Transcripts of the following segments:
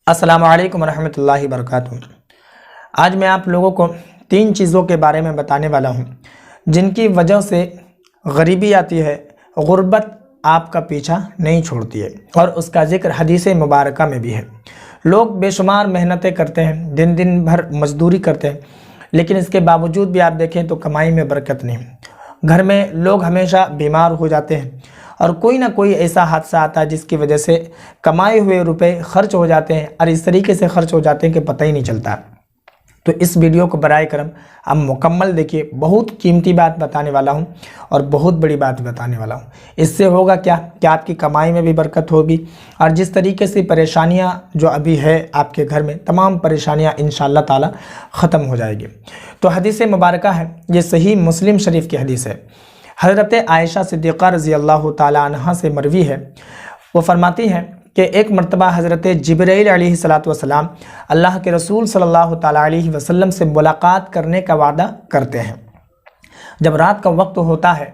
अस्सलामु अलैकुम वरहमतुल्लाहि वबरकातुहू। आज मैं आप लोगों को 3 चीज़ों के बारे में बताने वाला हूँ जिनकी वजह से गरीबी आती है, गुर्बत आपका पीछा नहीं छोड़ती है और उसका जिक्र हदीस मुबारका में भी है। लोग बेशुमार मेहनतें करते हैं, दिन दिन भर मजदूरी करते हैं, लेकिन इसके बावजूद भी आप देखें तो कमाई में बरकत नहीं। घर में लोग हमेशा बीमार हो जाते हैं और कोई ना कोई ऐसा हादसा आता है जिसकी वजह से कमाए हुए रुपए खर्च हो जाते हैं और इस तरीके से खर्च हो जाते हैं कि पता ही नहीं चलता। तो इस वीडियो को बराए करम आप मुकम्मल देखिए, बहुत कीमती बात बताने वाला हूं और बहुत बड़ी बात बताने वाला हूं। इससे होगा क्या कि आपकी कमाई में भी बरकत होगी और जिस तरीके से परेशानियां जो अभी है आपके घर में, तमाम परेशानियां इंशाअल्लाह ताला ख़त्म हो जाएगी। तो हदीस मुबारका है, ये सही मुस्लिम शरीफ की हदीस है। हज़रत आयशा सिद्दीक़ा रज़ी अल्लाह ताला अन्हा से मरवी है। वो फरमाती हैं कि एक मरतबा हज़रत जिब्राईल अलैहिस्सलातु वस्सलाम अल्लाह के रसूल सल्लल्लाहु ताला अलैहि वसल्लम से मुलाकात करने का वादा करते हैं। जब रात का वक्त होता है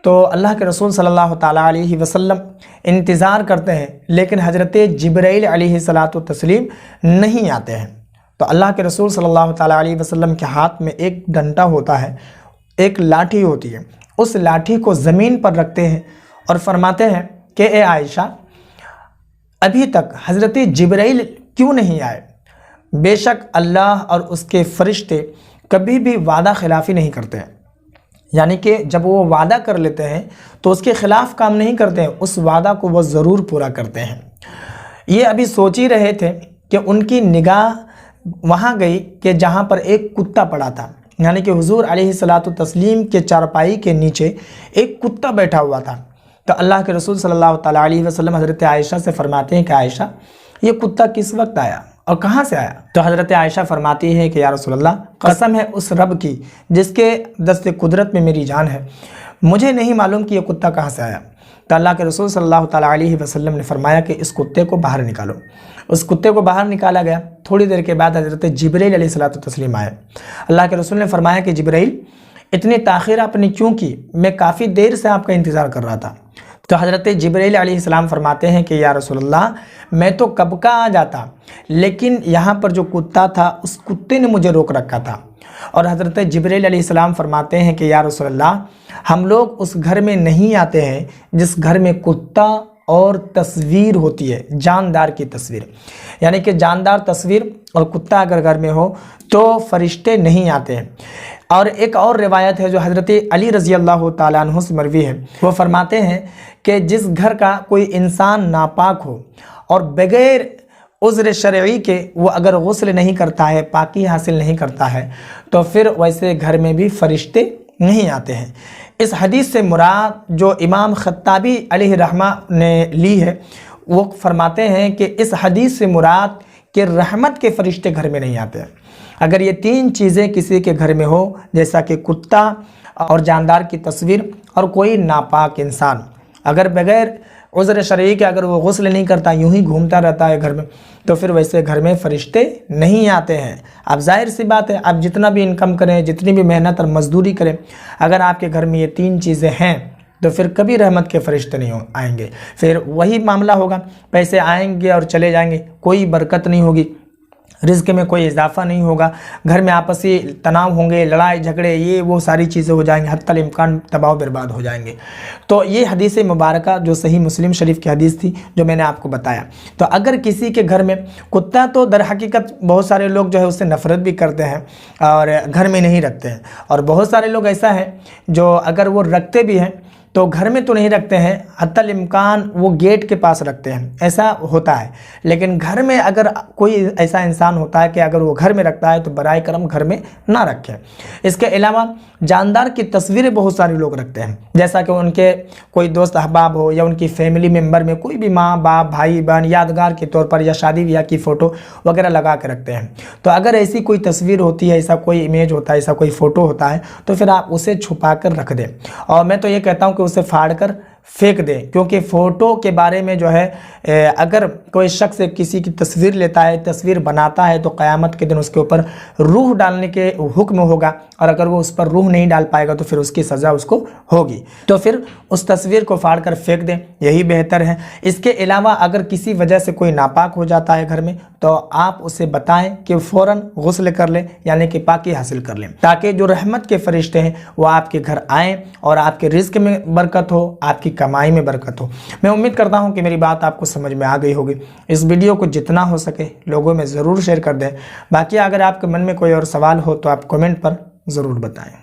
तो अल्लाह के रसूल सल्लल्लाहु ताला अलैहि वसल्लम इंतज़ार करते हैं, लेकिन हज़रत जिब्राईल अलैहिस्सलातु तस्लीम नहीं आते हैं। तो अल्लाह के रसूल सल्लल्लाहु ताला अलैहि वसल्लम के हाथ में एक डंडा होता है, एक लाठी होती है। उस लाठी को ज़मीन पर रखते हैं और फरमाते हैं कि ए आयशा, अभी तक हज़रत जिब्राईल क्यों नहीं आए? बेशक अल्लाह और उसके फ़रिश्ते कभी भी वादा खिलाफ़ी नहीं करते हैं, यानी कि जब वो वादा कर लेते हैं तो उसके ख़िलाफ़ काम नहीं करते हैं, उस वादा को वो ज़रूर पूरा करते हैं। ये अभी सोच ही रहे थे कि उनकी निगाह वहाँ गई कि जहाँ पर एक कुत्ता पड़ा था, यानी कि हुजूर अलैहिस्सलातु तस्लीम के चारपाई के नीचे एक कुत्ता बैठा हुआ था। तो अल्लाह के रसूल सल्लल्लाहु ताला अलैहि वसल्लम हज़रत आयशा से फरमाते हैं कि आयशा, ये कुत्ता किस वक्त आया और कहाँ से आया? तो हज़रत आयशा फरमाती है कि या रसूल अल्लाह, कसम है उस रब की जिसके दस्ते कुदरत में मेरी जान है, मुझे नहीं मालूम कि यह कुत्ता कहाँ से आया। तो अल्लाह के रसूल सल्लल्लाहु ताला अलैहि वसल्लम ने फरमाया कि इस कुत्ते को बाहर निकालो। उस कुत्ते को बाहर निकाला गया। थोड़ी देर के बाद हज़रत जिब्राईल अलैहिस्सलातु तस्लीम आए। अल्लाह के रसूल ने फरमाया कि जिब्राईल, इतनी ताख़ीर आपने क्यों की? मैं काफ़ी देर से आपका इंतज़ार कर रहा था। तो हज़रत जिब्राईल अलैहिस्सलाम फरमाते हैं कि या रसूलल्लाह, मैं तो कब का आ जाता, लेकिन यहाँ पर जो कुत्ता था उस कुत्ते ने मुझे रोक रखा था। और हज़रत जिब्राईल अलैहिस्सलाम फरमाते हैं कि या रसूलल्लाह, हम लोग उस घर में नहीं आते हैं जिस घर में कुत्ता और तस्वीर होती है, जानदार की तस्वीर, यानी कि जानदार तस्वीर और कुत्ता अगर घर में हो तो फरिश्ते नहीं आते हैं। और एक और रिवायत है जो हज़रत अली रज़ी अल्लाह ताला अन्हु से मरवी है। वो फरमाते हैं कि जिस घर का कोई इंसान नापाक हो और बग़ैर उज़्र शरई के वो अगर गुस्ल नहीं करता है, पाकी हासिल नहीं करता है, तो फिर वैसे घर में भी फरिश्ते नहीं आते हैं। इस हदीस से मुराद जो इमाम खत्ताबी अलैहि रहमा ने ली है, वो फरमाते हैं कि इस हदीस से मुराद कि रहमत के फरिश्ते घर में नहीं आते हैं। अगर ये 3 चीज़ें किसी के घर में हो, जैसा कि कुत्ता और जानदार की तस्वीर और कोई नापाक इंसान, अगर बग़ैर उज़्र शरई के अगर वो गुस्ल नहीं करता, यूं ही घूमता रहता है घर में, तो फिर वैसे घर में फरिश्ते नहीं आते हैं। अब जाहिर सी बात है, आप जितना भी इनकम करें, जितनी भी मेहनत और मजदूरी करें, अगर आपके घर में ये 3 चीज़ें हैं तो फिर कभी रहमत के फरिश्ते नहीं आएंगे। फिर वही मामला होगा, पैसे आएंगे और चले जाएंगे, कोई बरकत नहीं होगी, रिज़्क़ में कोई इजाफा नहीं होगा, घर में आपसी तनाव होंगे, लड़ाई झगड़े, ये वो सारी चीज़ें हो जाएंगी, हत्तल इम्कान तबाह बर्बाद हो जाएंगे। तो ये हदीस मुबारका जो सही मुस्लिम शरीफ की हदीस थी जो मैंने आपको बताया। तो अगर किसी के घर में कुत्ता, तो दर हकीकत बहुत सारे लोग जो है उससे नफ़रत भी करते हैं और घर में नहीं रखते हैं, और बहुत सारे लोग ऐसा है जो अगर वो रखते भी हैं तो घर में तो नहीं रखते हैं, हत्तल इम्कान वो गेट के पास रखते हैं, ऐसा होता है। लेकिन घर में अगर कोई ऐसा इंसान होता है कि अगर वो घर में रखता है तो बराए करम घर में ना रखें। इसके अलावा जानदार की तस्वीरें बहुत सारे लोग रखते हैं, जैसा कि उनके कोई दोस्त अहबाब हो या उनकी फैमिली मेम्बर में कोई भी माँ बाप भाई बहन यादगार के तौर पर या शादी ब्याह की फ़ोटो वगैरह लगा के रखते हैं। तो अगर ऐसी कोई तस्वीर होती है, ऐसा कोई इमेज होता है, ऐसा कोई फ़ोटो होता है, तो फिर आप उसे छुपा कर रख दें। और मैं तो ये कहता हूँ कि उसे फाड़ कर फेंक दें, क्योंकि फ़ोटो के बारे में जो है अगर कोई शख्स किसी की तस्वीर लेता है, तस्वीर बनाता है, तो क़यामत के दिन उसके ऊपर रूह डालने के हुक्म होगा, और अगर वो उस पर रूह नहीं डाल पाएगा तो फिर उसकी सज़ा उसको होगी। तो फिर उस तस्वीर को फाड़ कर फेंक दें, यही बेहतर है। इसके अलावा अगर किसी वजह से कोई नापाक हो जाता है घर में, तो आप उसे बताएं कि फ़ौरन गुस्ल कर ले, यानी कि पाकी हासिल कर लें, ताकि जो रहमत के फरिश्ते हैं वो आपके घर आएँ और आपके रिज़्क़ में बरकत हो, आपकी कमाई में बरकत हो। मैं उम्मीद करता हूँ कि मेरी बात आपको समझ में आ गई होगी। इस वीडियो को जितना हो सके लोगों में ज़रूर शेयर कर दें। बाकी अगर आपके मन में कोई और सवाल हो तो आप कमेंट पर ज़रूर बताएं।